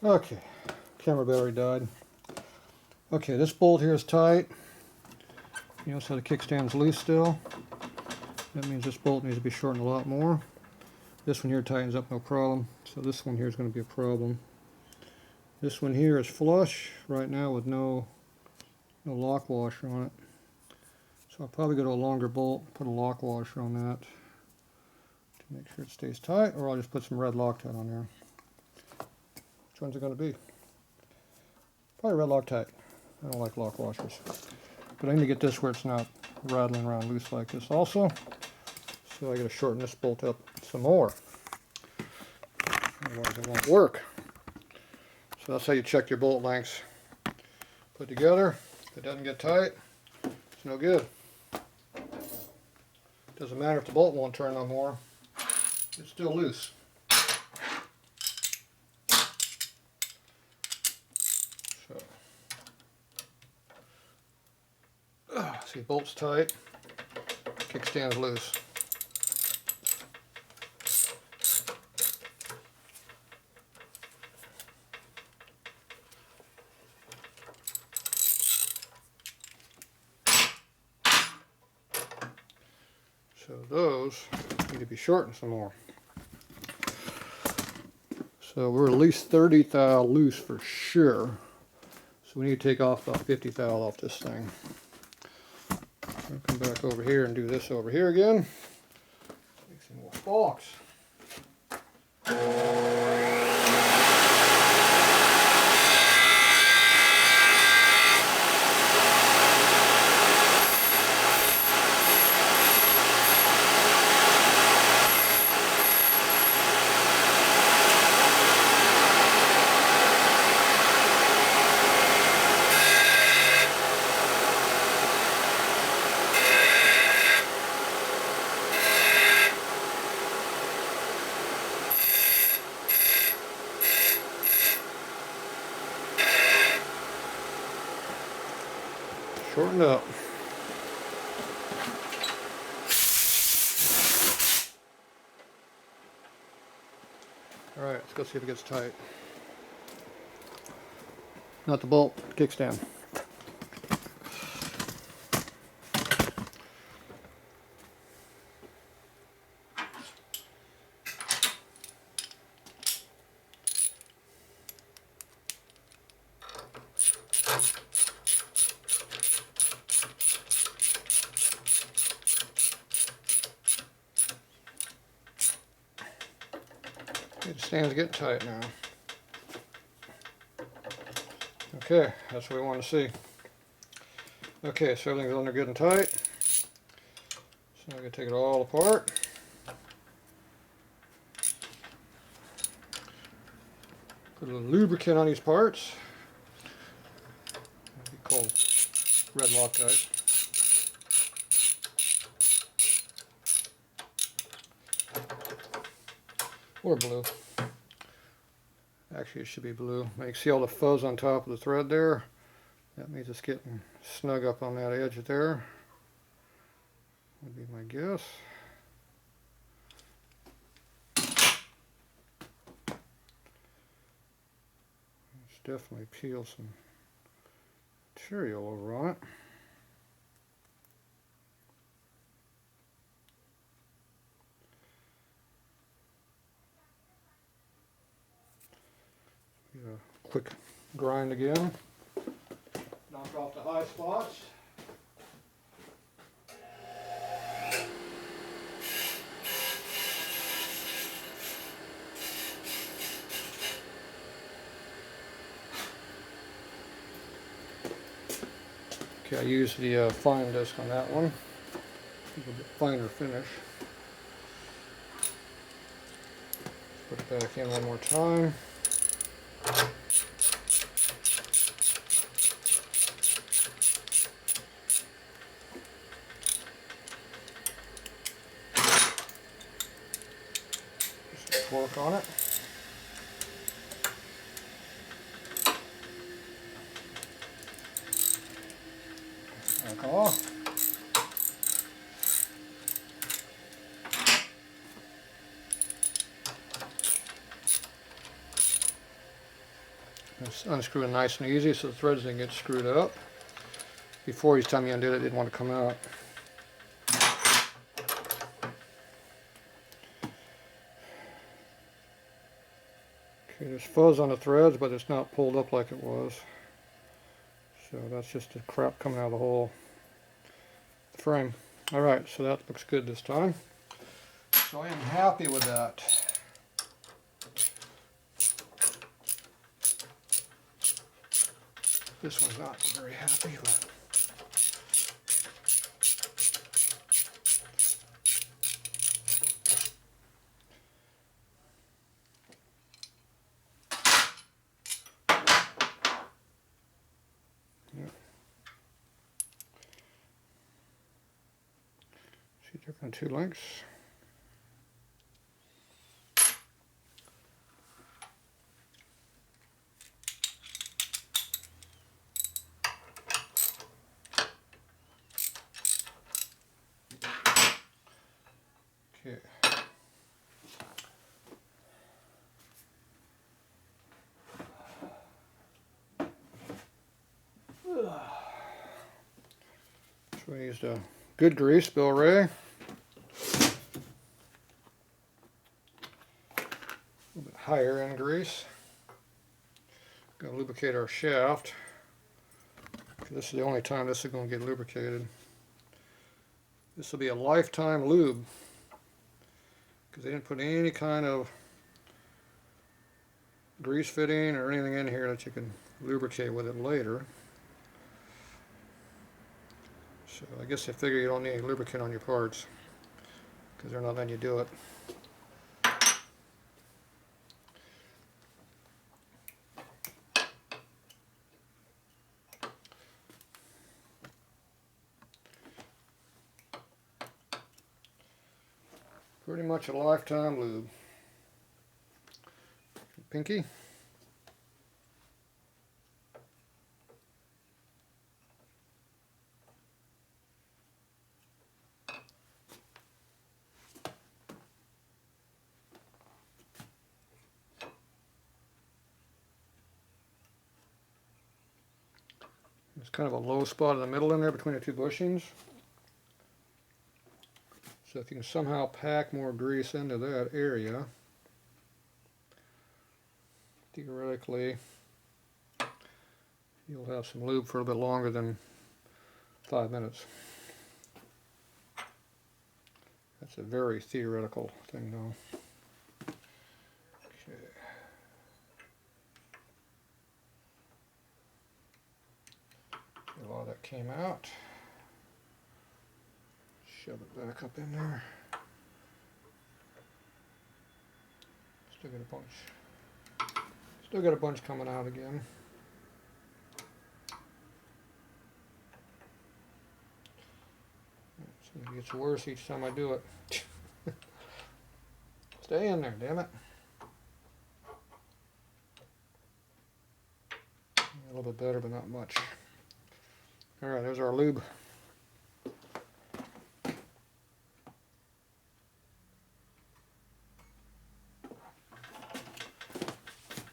Okay, camera battery died. Okay, this bolt here is tight. You notice how the kickstand's loose still. That means this bolt needs to be shortened a lot more. This one here tightens up no problem, so this one here is going to be a problem. This one here is flush right now with no lock washer on it. So I'll probably go to a longer bolt, put a lock washer on that to make sure it stays tight, or I'll just put some red Loctite on there. Which one's it going to be? Probably red Loctite. I don't like lock washers. But I need to get this where it's not rattling around loose like this also. So I got to shorten this bolt up some more. Otherwise it won't work. So that's how you check your bolt lengths. Put together. If it doesn't get tight, it's no good. Doesn't matter if the bolt won't turn no more. It's still loose. So, see, bolt's tight, kickstand's loose. So those need to be shortened some more. So we're at least 30 thou loose for sure. So we need to take off about 50 thou off this thing. I'll come back over here and do this over here again. Make some more sparks. Shortened up. Alright, let's go see if it gets tight. Not the bolt, kickstand. The stand's getting tight now. Okay, that's what we want to see. Okay, so everything's under good and tight. So I'm going to take it all apart. Put a little lubricant on these parts. It'll be called red Loctite. Or blue. Actually, it should be blue. You can see all the fuzz on top of the thread there. That means it's getting snug up on that edge there. Would be my guess. Let's definitely peel some material over on it. A quick grind again. Knock off the high spots. Okay, I use the fine disc on that one. A little bit finer finish. Put it back in one more time. Just torque on it. Back off. It's unscrewing nice and easy so the threads didn't get screwed up. Before each time you undid it, it didn't want to come out. Okay, there's fuzz on the threads, but it's not pulled up like it was. So that's just the crap coming out of the whole frame. Alright, so that looks good this time. So I am happy with that. This one's not very happy with. Yep. See different two lengths. Okay. So we used a good grease, Bill Ray. A little bit higher end grease. Gonna lubricate our shaft. This is the only time this is going to get lubricated. This will be a lifetime lube because they didn't put any kind of grease fitting or anything in here that you can lubricate with it later. So I guess they figure you don't need any lubricant on your parts because they're not letting you do it. Pretty much a lifetime lube. Pinky. There's kind of a low spot in the middle in there between the two bushings. So if you can somehow pack more grease into that area, theoretically, you'll have some lube for a little bit longer than 5 minutes. That's a very theoretical thing though. Okay. A lot of that came out. Shove it back up in there. Still got a bunch. Still got a bunch coming out again. It gets worse each time I do it. Stay in there, damn it. A little bit better, but not much. Alright, there's our lube.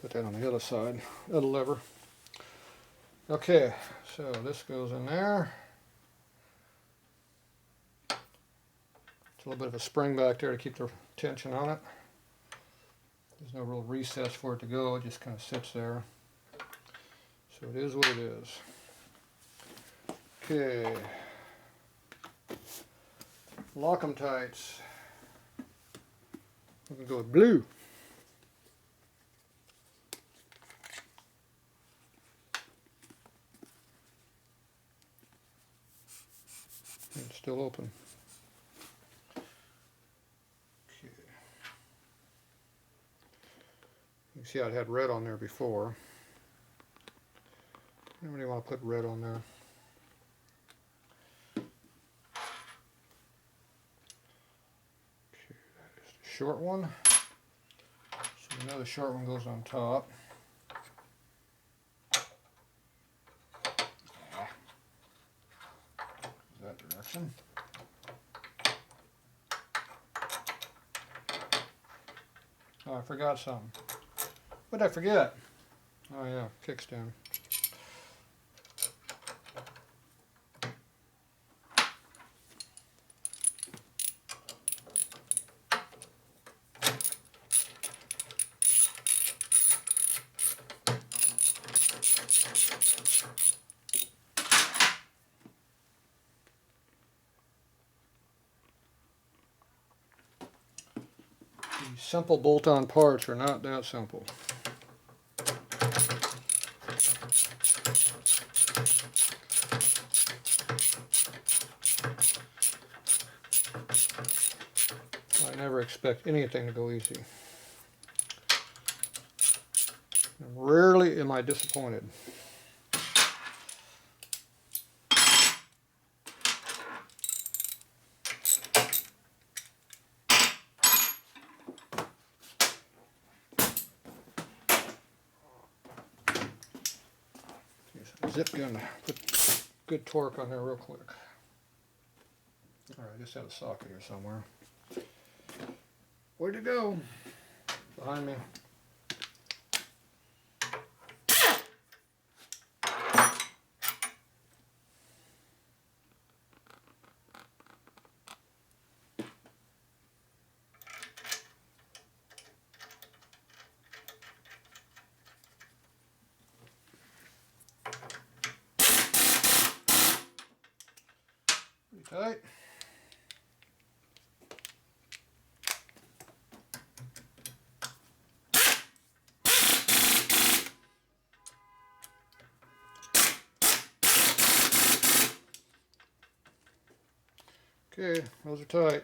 Put that on the other side of the lever. Okay, so this goes in there. It's a little bit of a spring back there to keep the tension on it. There's no real recess for it to go, it just kind of sits there. So it is what it is. Okay. Lockup-Tights. We're going to go with blue. It's still open. Okay. You can see I had red on there before. I don't really want to put red on there. Okay, that is the short one. So we know the short one goes on top. That direction. Oh, I forgot something. What did I forget? Oh yeah, kickstand. These simple bolt-on parts are not that simple. I never expect anything to go easy. And rarely am I disappointed. Zip gun, put good torque on there real quick. Alright, I just had a socket here somewhere. Where'd it go? Behind me. Pretty tight. Okay, those are tight.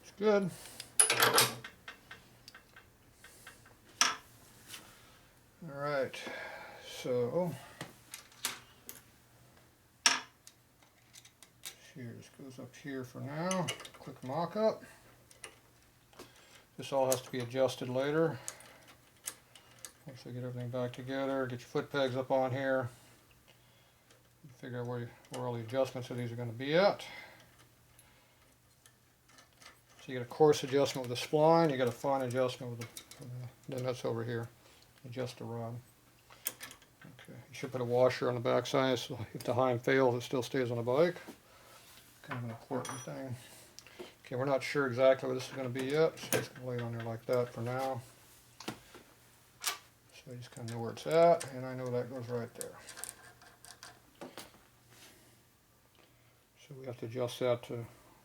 It's good. All right, so shears goes up here for now. Quick mock-up. This all has to be adjusted later. Once we get everything back together, get your foot pegs up on here. Figure out where all the adjustments of these are going to be at. So you get a coarse adjustment with the spline, you got a fine adjustment with the nuts over here. Adjust the rod. Okay, you should put a washer on the back side so if the heim fails, it still stays on the bike. Kind of an important thing. Okay, we're not sure exactly what this is going to be yet, so just going to lay it on there like that for now. So you just kind of know where it's at, and I know that goes right there. So we have to adjust that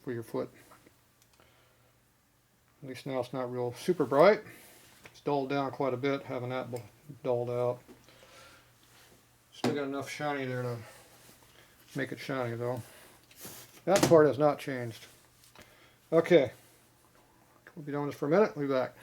for your foot. At least now it's not real super bright. It's dulled down quite a bit, having that dulled out. Still got enough shiny there to make it shiny though. That part has not changed. Okay, we'll be doing this for a minute, we'll be back.